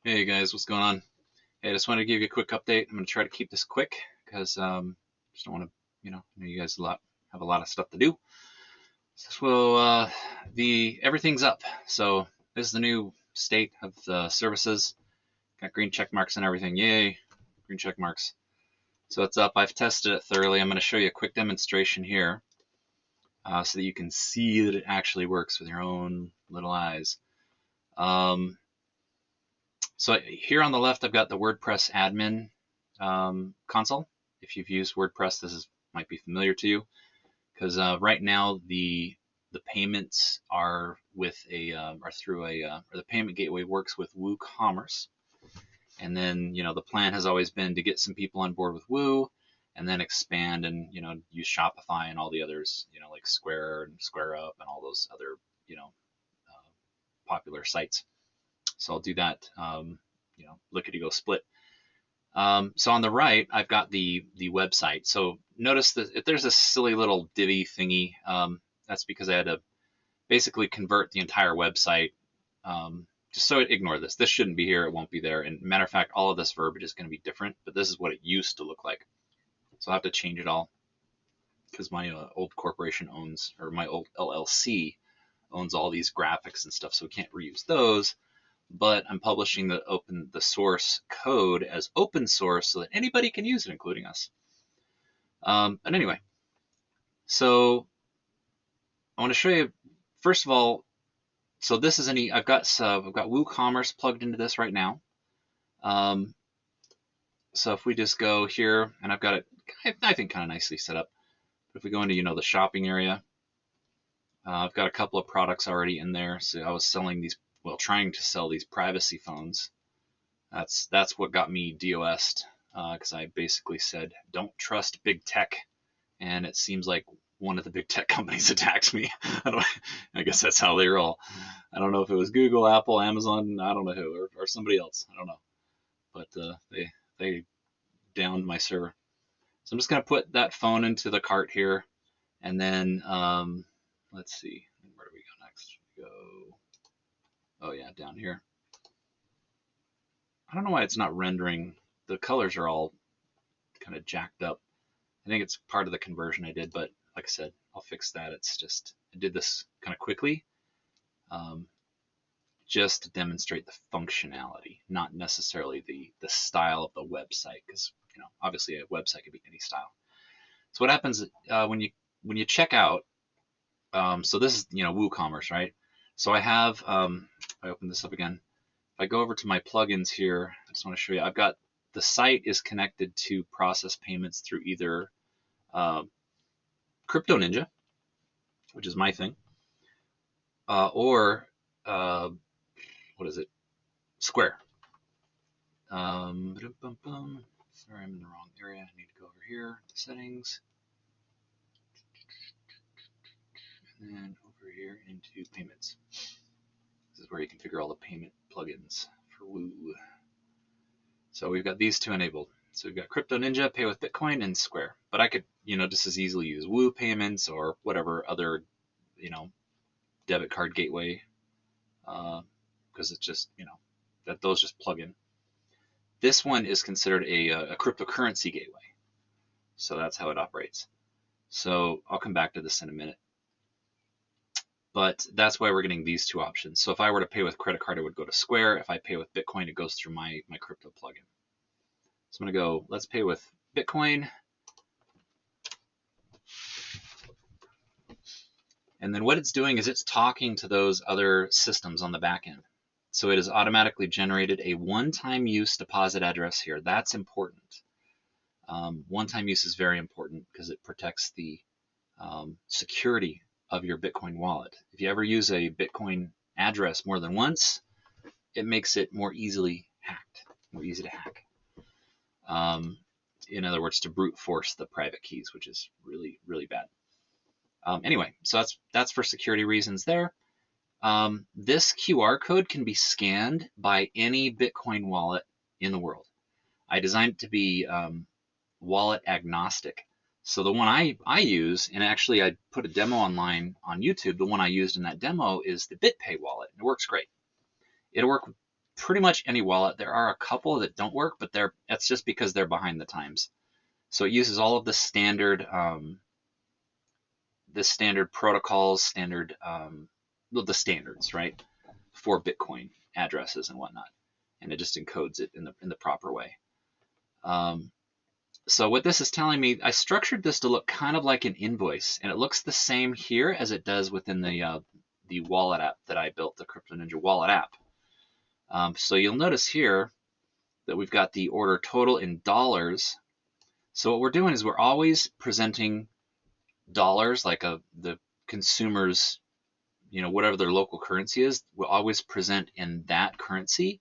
Hey guys, what's going on? Hey, I just wanted to give you a quick update. I'm going to try to keep this quick because just don't want to, I know you guys have a lot of stuff to do. So the everything's up. So this is the new state of the services. Got green check marks and everything. Yay, green check marks. So it's up. I've tested it thoroughly. I'm going to show you a quick demonstration here so that you can see that it actually works with your own little eyes. Um, So here on the left, I've got the WordPress admin console. If you've used WordPress, this might be familiar to you because right now the payments are with are through or the payment gateway works with WooCommerce, and then the plan has always been to get some people on board with Woo, and then expand and use Shopify and all the others, like Square and SquareUp and all those other popular sites. So I'll do that, lickety go split. So on the right, I've got the website. So notice that if there's a silly little divvy thingy, that's because I had to basically convert the entire website. Just so ignore this. This shouldn't be here. It won't be there. And matter of fact, all of this verbiage is going to be different, but this is what it used to look like. So I'll have to change it all because my old corporation owns, or my old LLC owns all these graphics and stuff, so we can't reuse those. But I'm publishing the source code as open source so that anybody can use it, including us. But anyway, so I want to show you first of all. So this is I've got WooCommerce plugged into this right now. So if we just go here, and I've got it, I think, kind of nicely set up. But if we go into the shopping area, I've got a couple of products already in there. So I was selling these, well, trying to sell these privacy phones. That's what got me DOS'd because I basically said don't trust big tech, and it seems like one of the big tech companies attacked me. I guess that's how they roll. I don't know if it was Google, Apple, Amazon, I don't know who, or somebody else. I don't know, but they downed my server. So I'm just gonna put that phone into the cart here, and then let's see, where do we go next? We go, oh yeah, down here. I don't know why it's not rendering. The colors are all kind of jacked up. I think it's part of the conversion I did, but like I said, I'll fix that. It's just I did this kind of quickly, um, just to demonstrate the functionality, not necessarily the style of the website, because obviously a website could be any style. So what happens when you check out? So this is WooCommerce, right? So I have if I open this up again, if I go over to my plugins here, I just want to show you. I've got the site is connected to process payments through either uh, Crypto Ninja, which is my thing, or what is it? Square. Sorry, I'm in the wrong area. I need to go over here, settings, and then over here into payments. This is where you configure all the payment plugins for Woo. So we've got these two enabled. So we've got Crypto Ninja, Pay with Bitcoin, and Square. But I could, just as easily use Woo payments or whatever other, debit card gateway, because it's just, that those just plug in. This one is considered a cryptocurrency gateway. So that's how it operates. So I'll come back to this in a minute. But that's why we're getting these two options. So if I were to pay with credit card, it would go to Square. If I pay with Bitcoin, it goes through my crypto plugin. So I'm going to go, let's pay with Bitcoin. And then what it's doing is it's talking to those other systems on the back end. So it has automatically generated a one-time use deposit address here. That's important. One-time use is very important because it protects the security of your Bitcoin wallet. If you ever use a Bitcoin address more than once, it makes it more easy to hack. In other words, to brute force the private keys, which is really, really bad. Anyway, so that's for security reasons there. This QR code can be scanned by any Bitcoin wallet in the world. I designed it to be wallet agnostic. So the one I use, and actually I put a demo online on YouTube, the one I used in that demo is the BitPay wallet. It works great. It'll work pretty much any wallet. There are a couple that don't work, but that's just because they're behind the times. So it uses all of the standard protocols, the standards, right, for Bitcoin addresses and whatnot, and it just encodes it in the proper way. So what this is telling me, I structured this to look kind of like an invoice, and it looks the same here as it does within the wallet app that I built, the Crypto Ninja wallet app. So you'll notice here that we've got the order total in dollars. So what we're doing is we're always presenting dollars, like the consumer's, whatever their local currency is, we'll always present in that currency,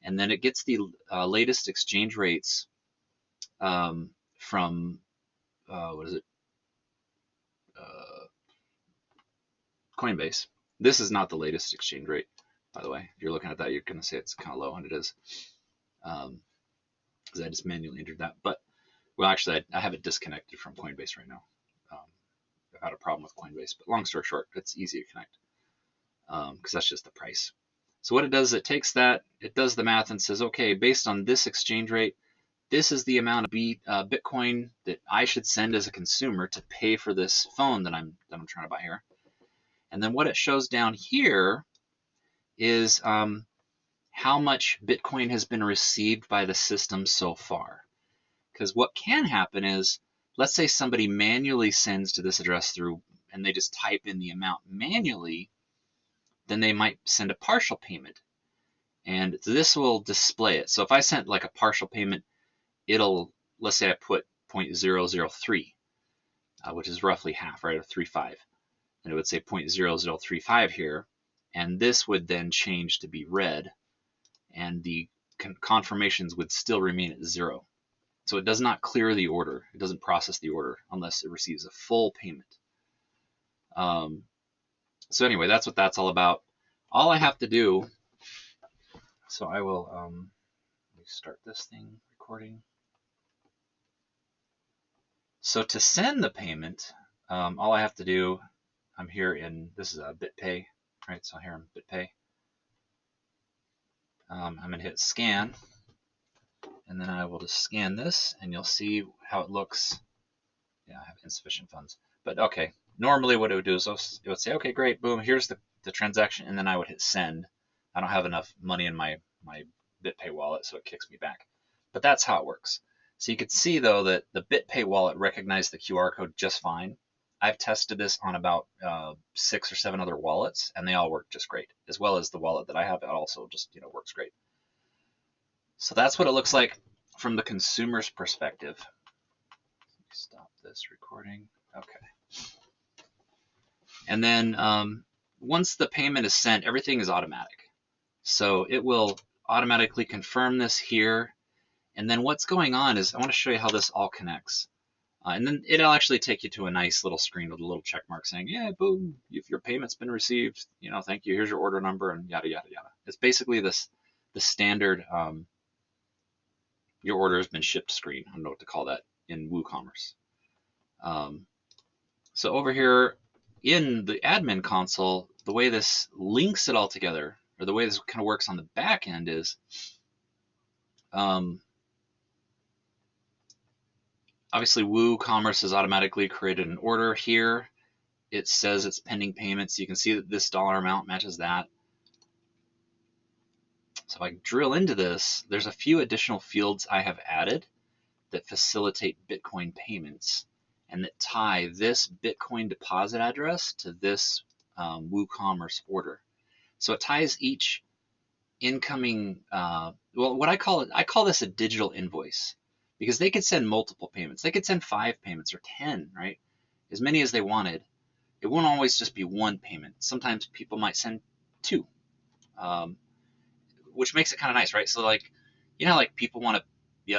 and then it gets the latest exchange rates from what is it? Coinbase. This is not the latest exchange rate, by the way. If you're looking at that, you're going to say it's kind of low, and it is, because I just manually entered that. But well, actually, I have it disconnected from Coinbase right now. I've had a problem with Coinbase, but long story short, it's easy to connect because that's just the price. So what it does is it takes that, it does the math and says, okay, based on this exchange rate, this is the amount of Bitcoin that I should send as a consumer to pay for this phone that I'm trying to buy here. And then what it shows down here is how much Bitcoin has been received by the system so far. Because what can happen is, let's say somebody manually sends to this address through, and they just type in the amount manually, then they might send a partial payment. And this will display it. So if I sent like a partial payment, let's say I put 0.003, which is roughly half, right, of 3.5. And it would say 0.0035 here. And this would then change to be red. And the confirmations would still remain at 0. So it does not clear the order. It doesn't process the order unless it receives a full payment. So anyway, that's what that's all about. All I have to do, so I will let me start this thing recording. So to send the payment, all I have to do, I'm here in, this is a BitPay, right? So here I'm BitPay. I'm going to hit scan, and then I will just scan this, and you'll see how it looks. Yeah, I have insufficient funds. But okay, normally what it would do is it would say, okay, great, boom, here's the transaction, and then I would hit send. I don't have enough money in my BitPay wallet, so it kicks me back. But that's how it works. So you can see, though, that the BitPay wallet recognized the QR code just fine. I've tested this on about 6 or 7 other wallets, and they all work just great, as well as the wallet that I have. It also just works great. So that's what it looks like from the consumer's perspective. Let me stop this recording. Okay. And then once the payment is sent, everything is automatic. So it will automatically confirm this here. And then what's going on is I want to show you how this all connects. And then it'll actually take you to a nice little screen with a little check mark saying, yeah, boom, if your payment's been received, thank you, here's your order number, and yada, yada, yada. It's basically the standard your order has been shipped screen. I don't know what to call that in WooCommerce. So over here in the admin console, the way this links it all together, or the way this kind of works on the back end is, obviously, WooCommerce has automatically created an order here. It says it's pending payment, so you can see that this dollar amount matches that. So if I drill into this, there's a few additional fields I have added that facilitate Bitcoin payments and that tie this Bitcoin deposit address to this WooCommerce order. So it ties each incoming, what I call this a digital invoice, because they could send multiple payments. They could send 5 payments or 10, right? As many as they wanted. It won't always just be one payment. Sometimes people might send 2, which makes it kind of nice, right? So like, like people want to,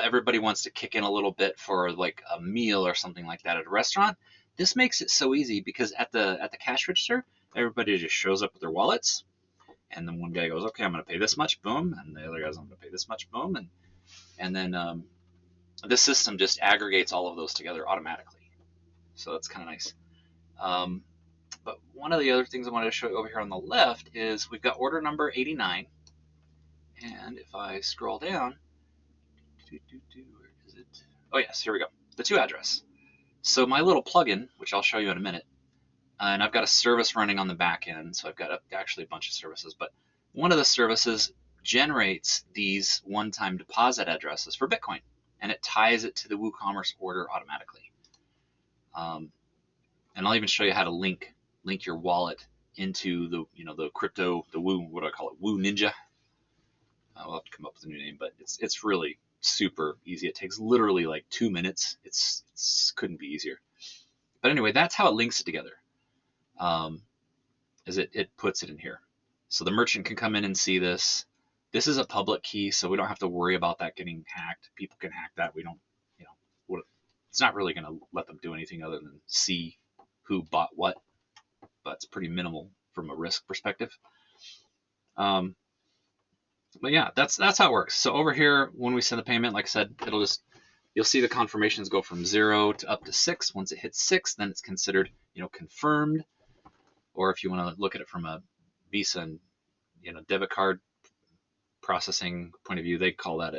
everybody wants to kick in a little bit for like a meal or something like that at a restaurant. This makes it so easy because at the cash register, everybody just shows up with their wallets, and then one guy goes, okay, I'm going to pay this much, boom, and the other guy's, I'm going to pay this much, boom, and then the system just aggregates all of those together automatically. So that's kind of nice. But one of the other things I wanted to show you over here on the left is we've got order number 89, And if I scroll down, where is it? Oh yes, here we go. The to address. So my little plugin, which I'll show you in a minute, and I've got a service running on the back end, so I've got actually a bunch of services, but one of the services generates these one-time deposit addresses for Bitcoin, and it ties it to the WooCommerce order automatically. And I'll even show you how to link your wallet into the crypto, the Woo, what do I call it, Woo Ninja. We'll have to come up with a new name, but it's really super easy. It takes literally like 2 minutes. It's couldn't be easier. But anyway, that's how it links it together. Is it puts it in here. So the merchant can come in and see this. This is a public key, so we don't have to worry about that getting hacked. People can hack that. We don't, it's not really going to let them do anything other than see who bought what, but it's pretty minimal from a risk perspective. But yeah, that's how it works. So over here, when we send the payment, like I said, you'll see the confirmations go from 0 to up to 6. Once it hits 6, then it's considered, confirmed. Or if you want to look at it from a Visa and debit card processing point of view, they call that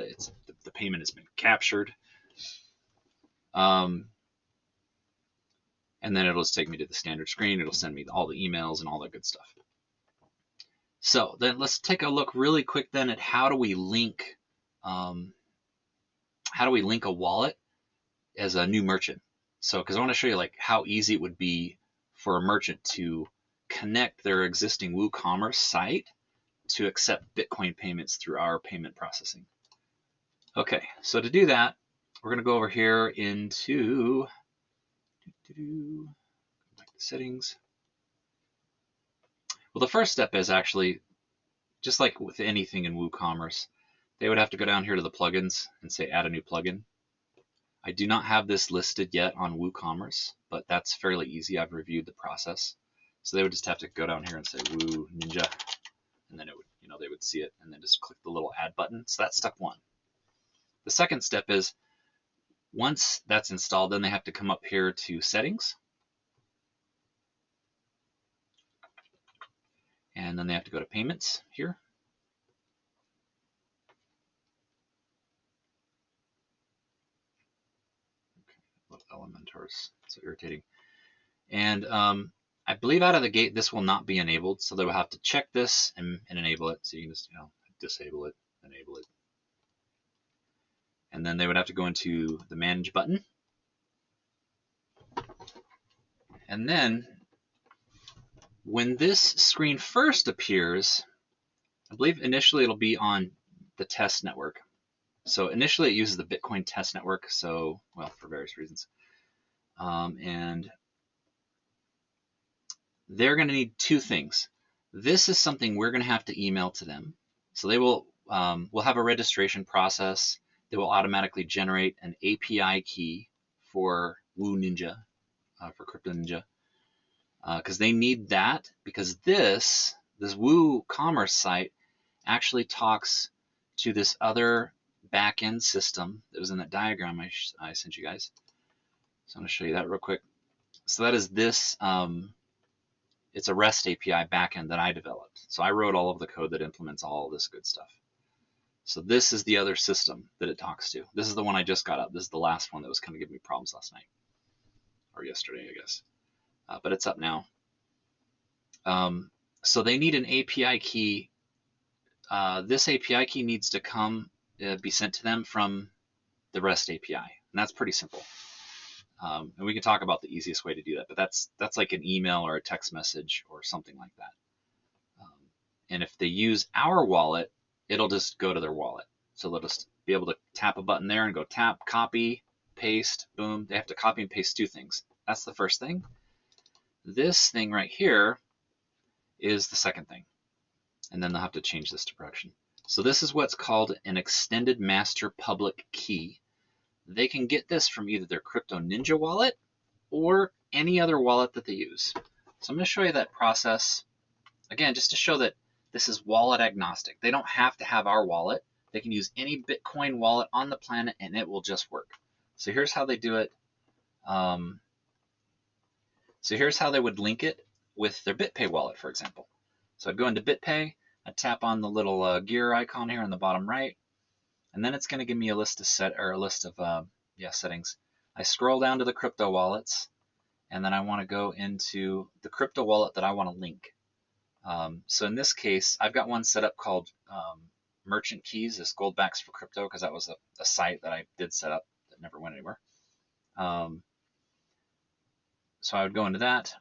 the payment has been captured. And then it'll just take me to the standard screen. It'll send me all the emails and all that good stuff. So then let's take a look really quick then at how do we link a wallet as a new merchant. So because I want to show you like how easy it would be for a merchant to connect their existing WooCommerce site to accept Bitcoin payments through our payment processing. Okay, so to do that, we're going to go over here into settings. Well, the first step is actually, just like with anything in WooCommerce, they would have to go down here to the plugins and say add a new plugin. I do not have this listed yet on WooCommerce, but that's fairly easy. I've reviewed the process. So they would just have to go down here and say Woo Ninja, and then it would, they would see it, and then just click the little add button. So that's step one. The second step is, once that's installed, then they have to come up here to settings. And then they have to go to payments here. Okay, Elementor's so irritating. And I believe out of the gate, this will not be enabled. So they will have to check this and enable it. So you can just, disable it, enable it. And then they would have to go into the manage button. And then when this screen first appears, I believe initially it'll be on the test network. So initially it uses the Bitcoin test network. So, well, for various reasons. And they're going to need two things. This is something we're going to have to email to them. So they will, we'll have a registration process. They will automatically generate an API key for Woo Ninja, for Crypto Ninja, because they need that, because this WooCommerce site actually talks to this other back-end system that was in that diagram I sent you guys. So I'm going to show you that real quick. So that is this, it's a REST API backend that I developed. So I wrote all of the code that implements all this good stuff. So this is the other system that it talks to. This is the one I just got up. This is the last one that was kind of giving me problems last night, or yesterday, I guess. But it's up now. So they need an API key. This API key needs to be sent to them from the REST API, and that's pretty simple. And we can talk about the easiest way to do that, but that's like an email or a text message or something like that. And if they use our wallet, it'll just go to their wallet. So they'll just be able to tap a button there and go tap, copy, paste, boom. They have to copy and paste two things. That's the first thing. This thing right here is the second thing. And then they'll have to change this to production. So this is what's called an extended master public key. They can get this from either their Crypto Ninja wallet or any other wallet that they use. So I'm going to show you that process, again, just to show that this is wallet agnostic. They don't have to have our wallet. They can use any Bitcoin wallet on the planet and it will just work. So here's how they do it. So here's how they would link it with their BitPay wallet, for example. So I'd go into BitPay, I tap on the little gear icon here on the bottom right, and then it's going to give me a list of settings. I scroll down to the crypto wallets, and then I want to go into the crypto wallet that I want to link. So in this case, I've got one set up called Merchant Keys, this Goldbacks for Crypto, because that was a site that I did set up that never went anywhere. So I would go into that.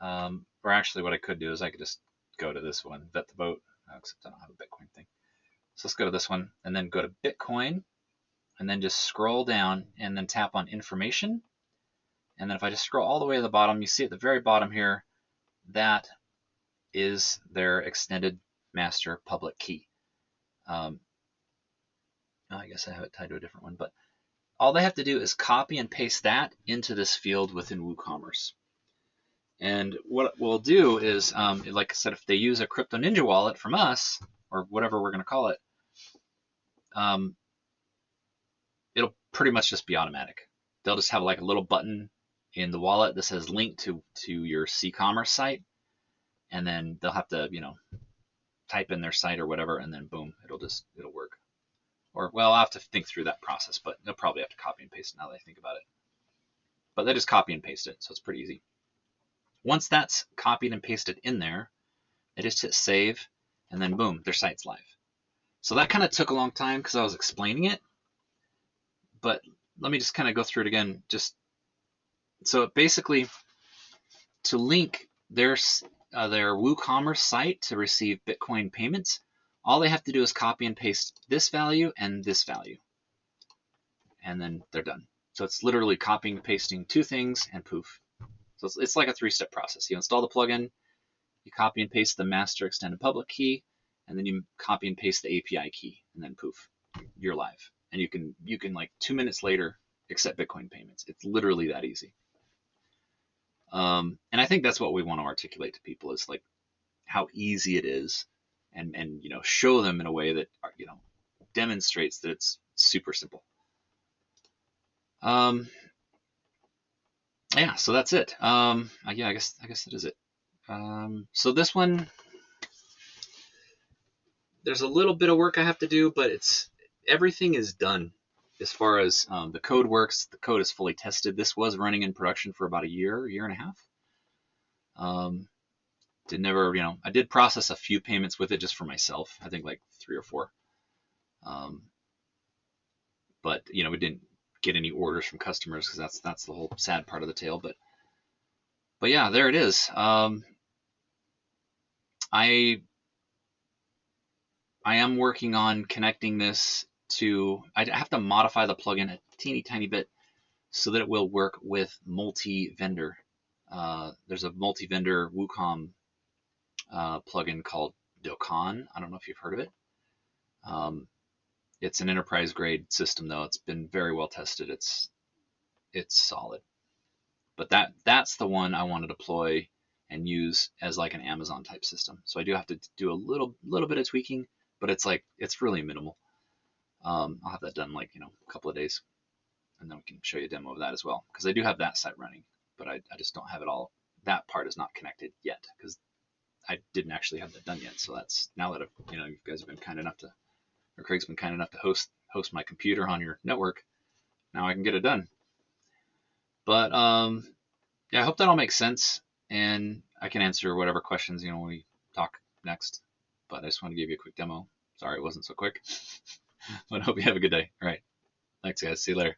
Or actually what I could do is I could just go to this one, Vet the Vote, except I don't have a Bitcoin thing. So let's go to this one and then go to Bitcoin and then just scroll down and then tap on Information. And then if I just scroll all the way to the bottom, you see at the very bottom here, that is their extended master public key. I guess I have it tied to a different one, but all they have to do is copy and paste that into this field within WooCommerce. And what we'll do is, like I said, if they use a Crypto Ninja wallet from us, or whatever we're going to call it, it'll pretty much just be automatic. They'll just have like a little button in the wallet that says link to your WooCommerce site, and then they'll have to, type in their site or whatever, and then boom, it'll work. Or, well, I'll have to think through that process, but they'll probably have to copy and paste it now that I think about it. But they just copy and paste it, so it's pretty easy. Once that's copied and pasted in there, they just hit save, and then boom, their site's live. So that kind of took a long time because I was explaining it, but let me just kind of go through it again. So basically, to link their WooCommerce site to receive Bitcoin payments, all they have to do is copy and paste this value and this value, and then they're done. So it's literally copying and pasting two things, and poof. So it's like a three-step process. You install the plugin, you copy and paste the master extended public key, and then you copy and paste the API key, and then poof, you're live. And you can like 2 minutes later accept Bitcoin payments. It's literally that easy. And I think that's what we want to articulate to people, is like how easy it is, and show them in a way that demonstrates that it's super simple. Yeah, so that's it. Yeah, I guess that is it. So this one, there's a little bit of work I have to do, but everything is done as far as the code works. The code is fully tested. This was running in production for about a year and a half. I did process a few payments with it just for myself. I think like 3 or 4. But we didn't get any orders from customers, because that's the whole sad part of the tale. But yeah, there it is. I am working on connecting this to. I have to modify the plugin a teeny tiny bit so that it will work with multi-vendor. There's a multi-vendor WooCom plugin called Dokkan. I don't know if you've heard of it. It's an enterprise grade system, though. It's been very well tested. It's solid. But that's the one I want to deploy and use as like an Amazon type system. So I do have to do a little bit of tweaking, but it's really minimal. I'll have that done like a couple of days, and then we can show you a demo of that as well, because I do have that site running, but I just don't have it all. That part is not connected yet because I didn't actually have that done yet. So that's now that you guys have been kind enough to, or Craig's been kind enough to host my computer on your network. Now I can get it done. But yeah, I hope that all makes sense, and I can answer whatever questions when we talk next. But I just want to give you a quick demo. Sorry it wasn't so quick. But I hope you have a good day. All right. Thanks, guys. See you later.